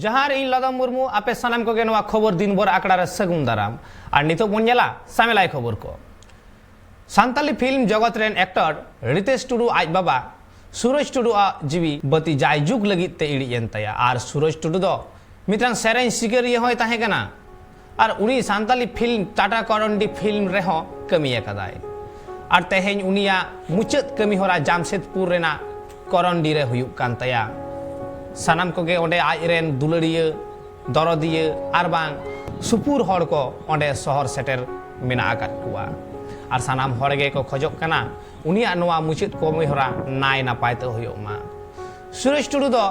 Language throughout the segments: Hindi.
जहार इन लदा मुर्मू आपे सानाम को गेनवा खबर दिन भर आकड़ा रे सगुन दाराम और नितो बोनेला सामेलाई खबर को सांताली फिल्म जगत रेन एक्टर रितेश टुडू आज बाबा सूरज टुडू आ जीवी बती जाय जुग लगित ते इड़ियन तया और सूरज टुडू दो मित्रन सेरेन सिगरिय होय ताहे कना और उनी सांताली फिल्म टाटा करंडी फिल्म रेहो कमी कदाय और तेहेन उनिया मुचाद कमी होरा जामशेदपुर रेना करंडी रे हुयुक कान तया सानाम कोगे ओंडे आजरेन दुलड़िया दरदिया और बांग सुपुर हड़ को ओंडे शहर सेटर मेना आकाद कुआ और सानाम हड़गे को खोजोग कना उनिया नोआ मुचाद कमी होरा नाय नापाय ते हुयुक मा सूरज टुडू दो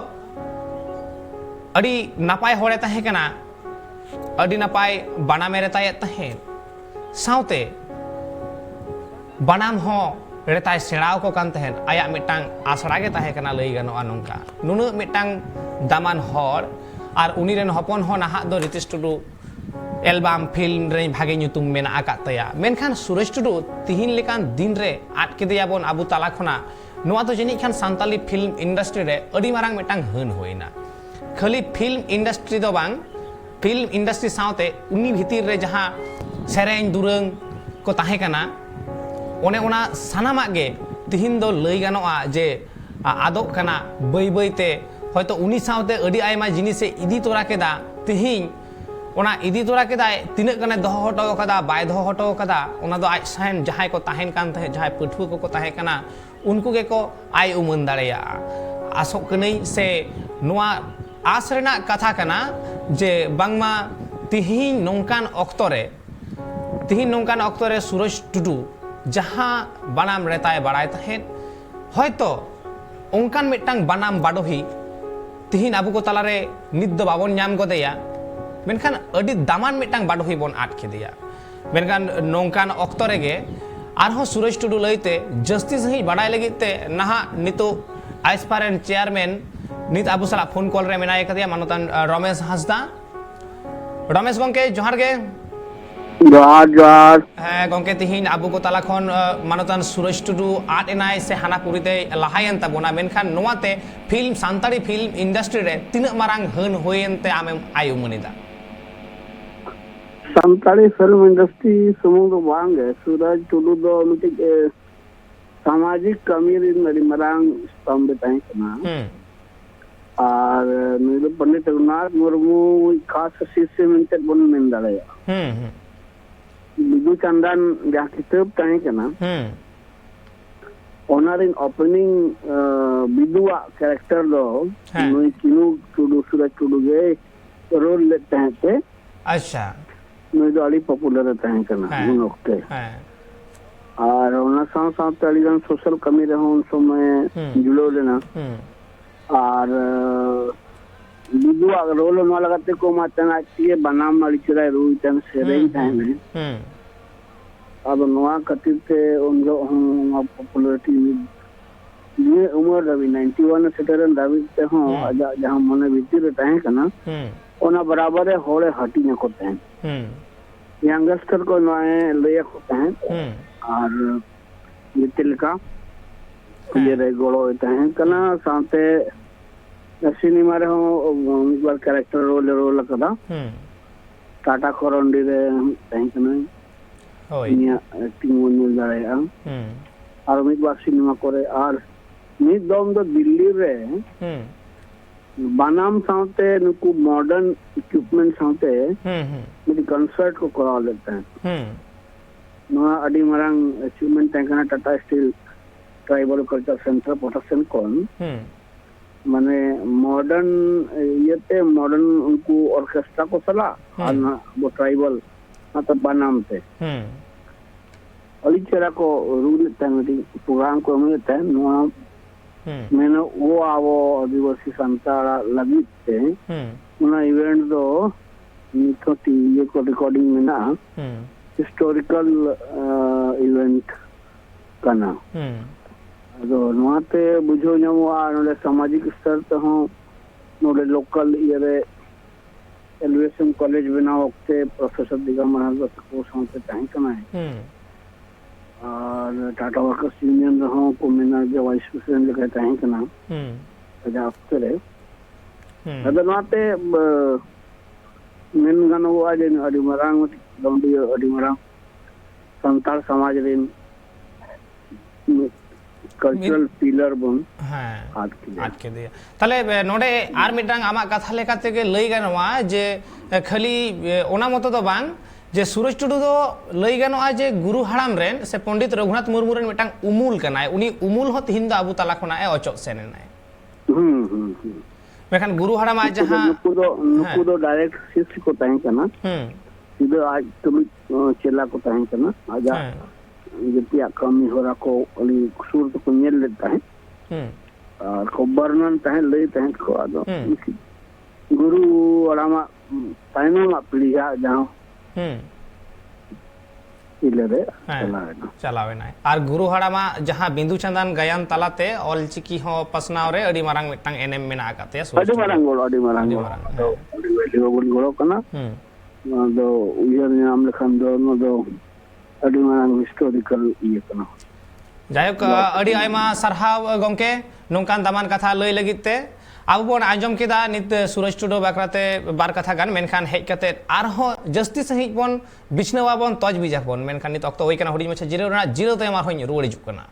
अड़ी नापाय हड़े ताहे कना अड़ी नापाय बानाम रे ताये ताहे साउते बानाम हो रेताय सेड़ाव को कान तहन आया मिटांग आसड़ा के ताहे कना लई गनोआ नोंका नुनु मिटांग दामान हर और उनी रेन हपन हो नाहा दो रितेश टुडू एल्बम फिल्म रे भागे nyutum मेना आका तया मेनखान सूरज टुडू तिहिन लेकान दिन रे आट केदेया बोन आबु ताला खना नोआ तो जनी खान सांताली फिल्म इंडस्ट्री रे अडी मारांग मिटांग हन होइना खाली फिल्म इंडस्ट्री दो बांग फिल्म इंडस्ट्री साउते उनी भितिर रे जहां सेरेन दुरंग को ताहे कना ओने ओना सानामा गे तिहिन दो लई गानोआ जे आदोग कना बै बैते हयतो उनी साउते अडी आयमा जिनिसे इदी तोरा केदा तिहिन ओना इदी तोरा केदाय तिनक कने दोहो हटो कदा बाय दोहो हटो कदा ओना दो आज साइन जहाय को ताहेन कान तहे जहाय पठुआ को ताहे कना उनको गे को आय उमन दाड़ेया आसोक कनई से नोआ आस रेना कथा कना जे बांगमा तिहिन नोंकान अक्तरे सूरज टुडू जहाँ बानाम रेताय बाड़ाय तहेन हयतो ओंकान मिटांग बानाम बाडोही तिहिन आबु को तलारे नित दो बाबन ᱧᱟᱢ गदेया मेनखान अडी दामान मिटांग बाडोही बोन आट केदेया मेनखान नोंकान अक्तो रेगे आरहो सूरज टुडू लईते जस्ती सही बाड़ाय लगिते नाहा नितो आइसपारेन चेयरमैन नित आबु सला फोन कॉल रे मेनाय कदिया मानतान रमेश हांसदा रमेश गंके जोहार गे जोहार हाँ गंके तिहिन आबु को ताला खन मानतान सूरज टुडू आट एनाय से हाना पुरीते लाहायन ताबोना मेनखान नोआते फिल्म सांताली फिल्म इंडस्ट्री रे तिना मारांग हन होयनते आमेम आयु मनिदा सांताली फिल्म इंडस्ट्री सुमुंग दो बांग है सूरज टुडू दो मिटे सामाजिक कमी रिन नडी मारांग स्तंभ ताई कना और नुइदो पंडित रघुनाथ मुर्मू खास शिष्य मिनते बोन मेन दाड़ेया बिजू चंदन जहाँ किताब ताहे कना ओनारिन ओपनिंग बिदुआ कैरेक्टर दो नुई किनु टुडू सूरज टुडू गे रोल लेते हैं ते अच्छा नुई दो अली पॉपुलर ताहे कना उन वक्ते और ओना साथ साथ अलीगन सोशल कमी रहो उन समय जुड़ो लेना और बिदुआ रोल न लगाते को मातना आती बनाम माली चुराई रूई तन सेरेई ताहे में अब नोआ कतिर थे उनको हम पॉपुलरिटी ये उम्र रवि 91 सेटरन दावी ते हो जहां मने भीतर ताहे कना ओना बराबर है होड़े हटी न कोते हैं यंगस्टर को नए ले कोते हैं और मितिल का ये रे गोड़ो ताहे कना साथे सिनेमा रे हो बार कैरेक्टर रोल कदा टाटा करंडी रे ताहे कना इनिया एक्टिंग मोन दाड़ेया और मिद बार सिनेमा करे और मिद दम दो दिल्ली रे बानाम साउते नुकु मॉडर्न इक्विपमेंट साउते मिद कंसर्ट को करा लेते हैं नोआ अडी मारांग अचीवमेंट ताकना Tata Steel tribal culture centre protection कोन माने मॉडर्न येते मॉडर्न उनको ऑर्केस्ट्रा को सला और वो ट्राइबल मतलब बानाम थे अलीचरा को रूल तंगड़ी प्रोग्राम को मिलता है नोआ मैंने वो आवो आदिवासी संताड़ा लगी थे उना इवेंट दो निथोटी ये को रिकॉर्डिंग में ना हिस्टोरिकल इवेंट करना तो नोआते बुझो ᱧᱟᱢᱚᱜᱼᱟ नोले सामाजिक स्तर ते हो नोले लोकल ये एलिवेशन कॉलेज बना वक्ते प्रोफेसर दिगंबर को साथे ताहे कना है और टाटा वर्कर्स यूनियन रहो को मेना के वाइस प्रेसिडेंट कहते हैं कना अजा अफ्तर है ᱟᱫᱚ ᱱᱚᱣᱟᱛᱮ ᱢᱮᱱ ᱜᱟᱱᱚᱜᱼᱟ ᱡᱮ ᱟᱹᱰᱤ ᱢᱟᱨᱟᱝ ᱞᱚᱱᱰᱤᱭᱟᱹ ᱟᱹᱰᱤ ᱢᱟᱨᱟᱝ ᱥᱟᱱᱛᱟᱲ ᱥᱚᱢᱟᱡᱽ ᱨᱮᱱ कल्चरल पिलर बन आद के दिया ताले नोडे आर मिटांग आमा कथा लेकाते के लई गानोआ जे खाली ओना मतो दो बांग जे सूरज टुडू दो लई गानोआ जे गुरु हाराम रेन से पंडित रघुनाथ मुर्मू रेन मिटांग उमूल कनाय उनी उमूल हो तिहिन द आबू ताला खना ए अचक सेनेनाय मेखान गुरु हाराम आ जहां नुकु दो डायरेक्ट शिष्य को ताहें कना सीधे आज तुम चेला को ताहें कना आजा जतिया कमी हो रहा को अली सूर तो को नेल लेता है और को वर्णन ताहें ले ताहें को आदो गुरु अड़ामा ताइनो पीढ़िया जहां इलेरे चलावे ना और गुरु हड़ामा जहां बिंदु चंदन गायन तलाते ऑलचिकी हो पसनाव रे अडी मारांग मिटांग एनएम मेना आकाते अडी मारांग तो अडी वेलियो बन गोलो कना दो उयर नाम लखन दो नो दो अडी मारांग हिस्टोरिकल ये कना जायक अडी आयमा सरहाव गंके नोंकान दामान कथा लई लगिते अब बन आजम केदा नित सूरज टुडू बाकराते बार कथा गान मेनखान हेज कते आरहो जस्ती सही बन बिछनवा बन तज बिजाक बन मेनखान नित अक्तो होय कना हुडी मछे जिरो तय मार होय रुवाड़ी जुक कना।